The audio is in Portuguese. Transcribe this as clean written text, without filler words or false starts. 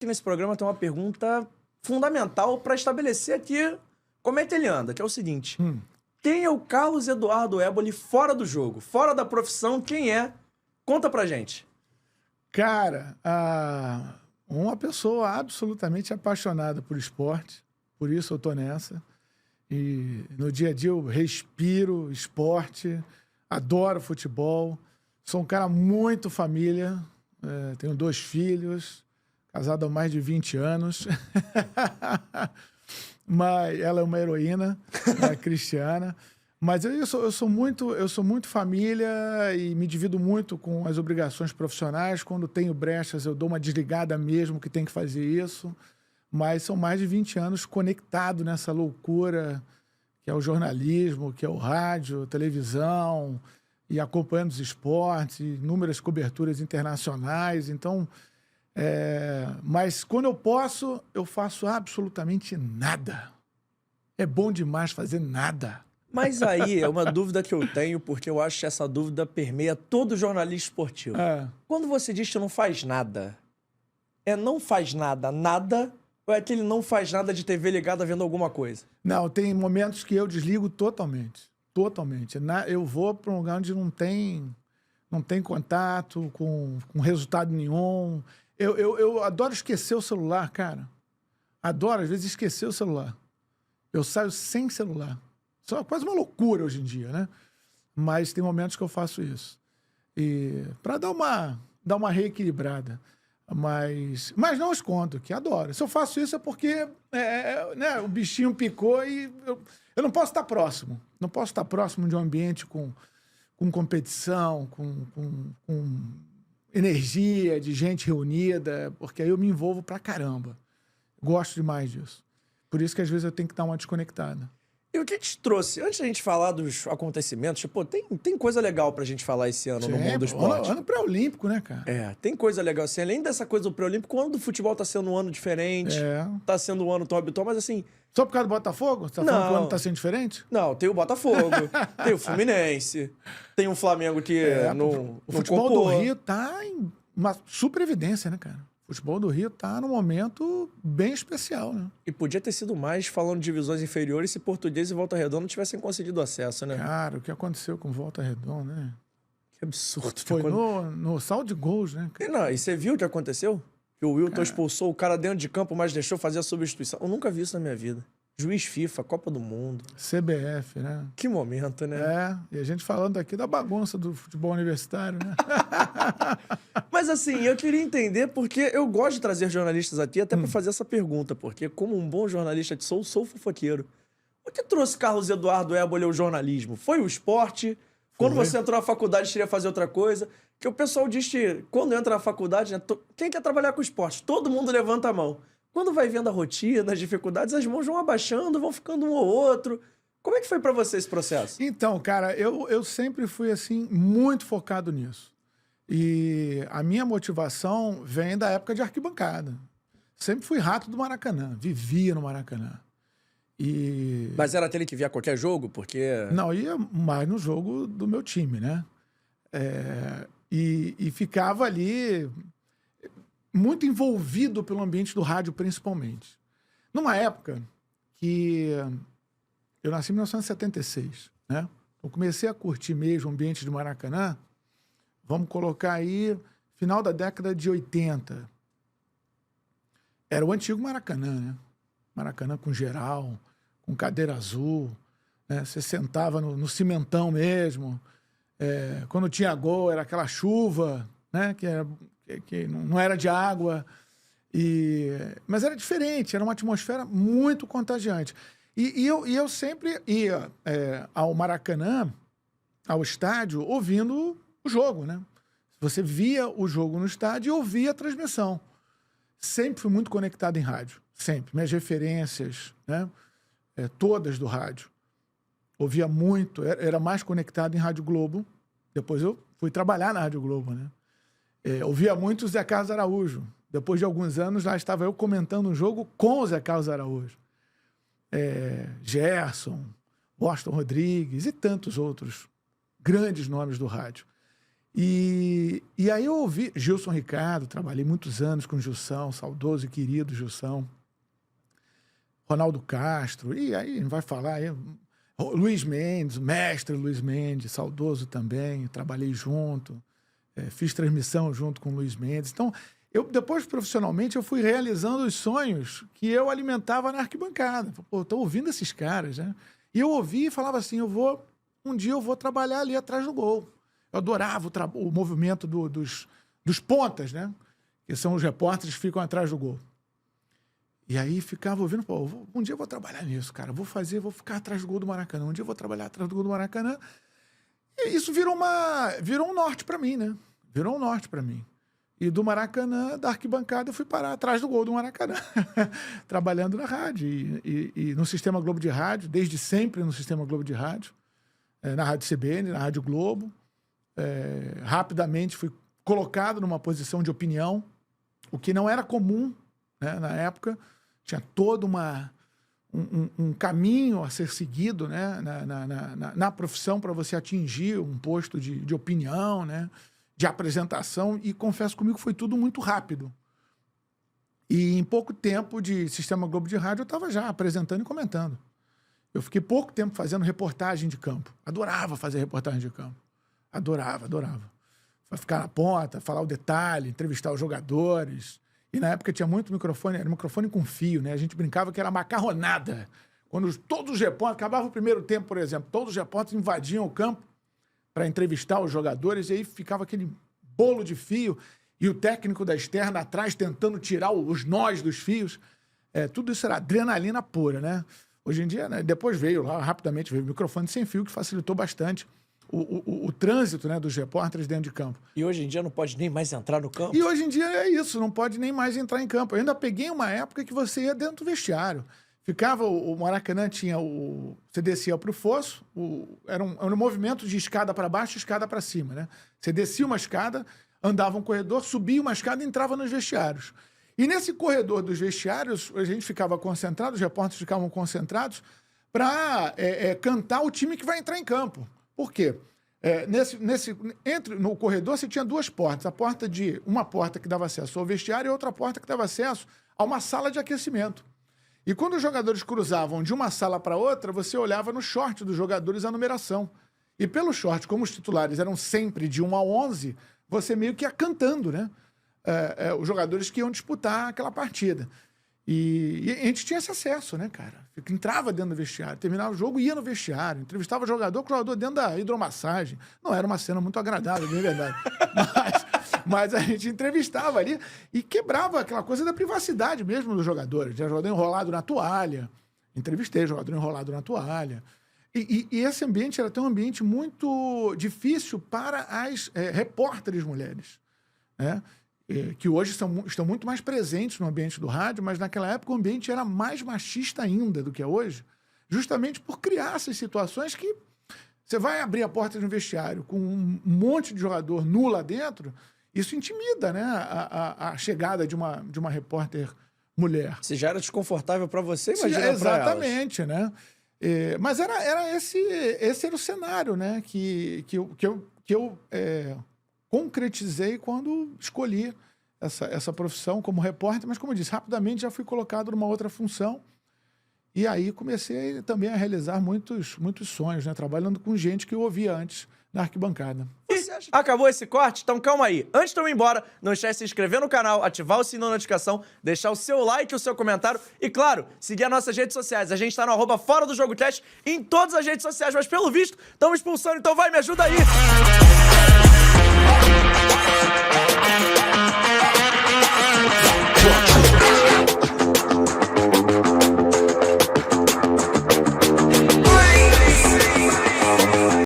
Aqui nesse programa tem uma pergunta fundamental para estabelecer aqui como é que ele anda, que é o seguinte. Quem é o Carlos Eduardo Eboli fora do jogo? Fora da profissão, quem é? Conta pra gente. Cara, uma pessoa absolutamente apaixonada por esporte, por isso eu tô nessa. E no dia a dia eu respiro esporte, adoro futebol, sou um cara muito família, tenho 2 filhos, casado há mais de 20 anos. Mas ela é uma heroína, Cristiana. Mas eu sou muito família e me divido muito com as obrigações profissionais. Quando tenho brechas, eu dou uma desligada mesmo, que tem que fazer isso. Mas são mais de 20 anos conectado nessa loucura que é o jornalismo, que é o rádio, televisão, e acompanhando os esportes, inúmeras coberturas internacionais. Então, mas quando eu posso, eu faço absolutamente nada. É bom demais fazer nada. Mas aí é uma dúvida que eu tenho, porque eu acho que essa dúvida permeia todo jornalista esportivo. Quando você diz que não faz nada, não faz nada, nada, ou é aquele não faz nada de TV ligada vendo alguma coisa? Não, tem momentos que eu desligo totalmente. Totalmente. Eu vou para um lugar onde não tem contato com resultado nenhum. Eu adoro esquecer o celular, cara. Adoro, às vezes, esquecer o celular. Eu saio sem celular. Isso é quase uma loucura hoje em dia, né? Mas tem momentos que eu faço isso. E para dar uma reequilibrada. Mas não escondo, que adoro. Se eu faço isso é porque né, o bichinho picou e eu não posso estar próximo. Não posso estar próximo de um ambiente com competição, com energia, de gente reunida, porque aí eu me envolvo pra caramba. Gosto demais disso. Por isso que às vezes eu tenho que dar uma desconectada. E o que te trouxe? Antes da gente falar dos acontecimentos, tipo, tem coisa legal pra gente falar esse ano no mundo do esporte. Ano pré-olímpico, né, cara? Tem coisa legal. Assim, além dessa coisa do pré-olímpico, o ano do futebol tá sendo um ano diferente. Tá sendo um ano tão habitual, mas assim... Só por causa do Botafogo? Você tá falando que o ano tá sendo diferente? Não, tem o Botafogo, tem o Fluminense, tem o Flamengo que o futebol do Rio tá em uma super evidência, né, cara? O futebol do Rio tá num momento bem especial, né? E podia ter sido mais falando de divisões inferiores se Portuguesa e Volta Redonda não tivessem concedido acesso, né? Cara, o que aconteceu com Volta Redonda, né? Que absurdo. Foi no saldo de gols, né? E você viu o que aconteceu? Que o Wilton expulsou o cara dentro de campo, mas deixou fazer a substituição. Eu nunca vi isso na minha vida. Juiz FIFA, Copa do Mundo. CBF, né? Que momento, né? E a gente falando aqui da bagunça do futebol universitário, né? Mas assim, eu queria entender, porque eu gosto de trazer jornalistas aqui até para fazer essa pergunta, porque como um bom jornalista que sou fofoqueiro. O que trouxe Carlos Eduardo Eboli ao jornalismo? Foi o esporte? Quando você entrou na faculdade, queria fazer outra coisa? Que o pessoal diz que quando entra na faculdade, né, quem quer trabalhar com esporte? Todo mundo levanta a mão. Quando vai vendo a rotina, as dificuldades, as mãos vão abaixando, vão ficando um ou outro. Como é que foi pra você esse processo? Então, cara, eu sempre fui, assim, muito focado nisso. E a minha motivação vem da época de arquibancada. Sempre fui rato do Maracanã, vivia no Maracanã. Mas era aquele que via qualquer jogo? Porque... Não, ia mais no jogo do meu time, né? E ficava ali... muito envolvido pelo ambiente do rádio, principalmente. Numa época que... Eu nasci em 1976, né? Eu comecei a curtir mesmo o ambiente de Maracanã, vamos colocar aí, final da década de 80. Era o antigo Maracanã, né? Maracanã com geral, com cadeira azul, né? Você sentava no cimentão mesmo. Quando tinha gol, era aquela chuva, né? Que não era de água, mas era diferente, era uma atmosfera muito contagiante. E eu sempre ia ao Maracanã, ao estádio, ouvindo o jogo, né? Você via o jogo no estádio e ouvia a transmissão. Sempre fui muito conectado em rádio, sempre. Minhas referências, né? Todas do rádio. Ouvia muito, era mais conectado em Rádio Globo. Depois eu fui trabalhar na Rádio Globo, né? Ouvia muito o Zé Carlos Araújo. Depois de alguns anos, lá estava eu comentando um jogo com o Zé Carlos Araújo. Gerson, Boston Rodrigues e tantos outros grandes nomes do rádio. E aí eu ouvi Gilson Ricardo, trabalhei muitos anos com o Gilson, saudoso e querido Gilson. Ronaldo Castro, e aí não vai falar... Luiz Mendes, o mestre Luiz Mendes, saudoso também, trabalhei junto, fiz transmissão junto com o Luiz Mendes. Então, depois, profissionalmente, eu fui realizando os sonhos que eu alimentava na arquibancada. Pô, tô ouvindo esses caras, né? E eu ouvia e falava assim, um dia eu vou trabalhar ali atrás do gol. Eu adorava o movimento dos pontas, né? Que são os repórteres que ficam atrás do gol. E aí ficava ouvindo, pô, um dia eu vou trabalhar nisso, cara. Vou ficar atrás do gol do Maracanã. Um dia eu vou trabalhar atrás do gol do Maracanã. E isso virou um norte para mim, né? Virou um norte para mim. E do Maracanã, da arquibancada, eu fui parar atrás do gol do Maracanã. Trabalhando na rádio. E no Sistema Globo de Rádio, desde sempre no Sistema Globo de Rádio. Na Rádio CBN, na Rádio Globo. Rapidamente fui colocado numa posição de opinião, o que não era comum, né, na época. Tinha todo um caminho a ser seguido, né, na profissão para você atingir um posto de opinião, né, de apresentação, e confesso comigo que foi tudo muito rápido. E em pouco tempo de Sistema Globo de Rádio eu estava já apresentando e comentando. Eu fiquei pouco tempo fazendo reportagem de campo. Adorava fazer reportagem de campo. Adorava. Ficar na ponta, falar o detalhe, entrevistar os jogadores. E na época tinha muito microfone, era microfone com fio, né? A gente brincava que era macarronada. Quando todos os repórteres, acabava o primeiro tempo, por exemplo, todos os repórteres invadiam o campo para entrevistar os jogadores, e aí ficava aquele bolo de fio, e o técnico da externa atrás tentando tirar os nós dos fios. Tudo isso era adrenalina pura, né? Hoje em dia, né, depois rapidamente veio o microfone sem fio, que facilitou bastante o trânsito, né, dos repórteres dentro de campo. E hoje em dia não pode nem mais entrar no campo? E hoje em dia é isso, não pode nem mais entrar em campo. Eu ainda peguei uma época que você ia dentro do vestiário. Ficava, o Maracanã tinha você descia para o fosso, era um movimento de escada para baixo e escada para cima, né? Você descia uma escada, andava um corredor, subia uma escada e entrava nos vestiários. E nesse corredor dos vestiários, a gente ficava concentrado, os repórteres ficavam concentrados para cantar o time que vai entrar em campo. Por quê? No corredor você tinha duas portas. Uma porta que dava acesso ao vestiário e outra porta que dava acesso a uma sala de aquecimento. E quando os jogadores cruzavam de uma sala para outra, você olhava no short dos jogadores a numeração. E pelo short, como os titulares eram sempre de 1 a 11, você meio que ia cantando, né? Os jogadores que iam disputar aquela partida. E a gente tinha esse acesso, né, cara? Entrava dentro do vestiário, terminava o jogo, ia no vestiário, entrevistava o jogador dentro da hidromassagem. Não era uma cena muito agradável, de verdade. Mas a gente entrevistava ali e quebrava aquela coisa da privacidade mesmo dos jogadores. Tinha jogador enrolado na toalha. Entrevistei jogador enrolado na toalha. E esse ambiente era até um ambiente muito difícil para as repórteres mulheres, né? Que hoje estão muito mais presentes no ambiente do rádio, mas naquela época o ambiente era mais machista ainda do que é hoje, justamente por criar essas situações que você vai abrir a porta de um vestiário com um monte de jogador nu lá dentro, isso intimida, né, a chegada de uma repórter mulher. Se já era desconfortável para você, imagina para exatamente, né? Mas esse era o cenário, né, que eu concretizei quando escolhi essa profissão como repórter, mas como eu disse, rapidamente já fui colocado numa outra função e aí comecei também a realizar muitos sonhos, né? Trabalhando com gente que eu ouvia antes na arquibancada. Acabou esse corte? Então calma aí. Antes de eu ir embora, não esquece de se inscrever no canal, ativar o sininho da notificação, deixar o seu like, o seu comentário e, claro, seguir as nossas redes sociais. A gente tá no @ForaDoJogoCast em todas as redes sociais, mas pelo visto, estamos expulsando, então vai, me ajuda aí!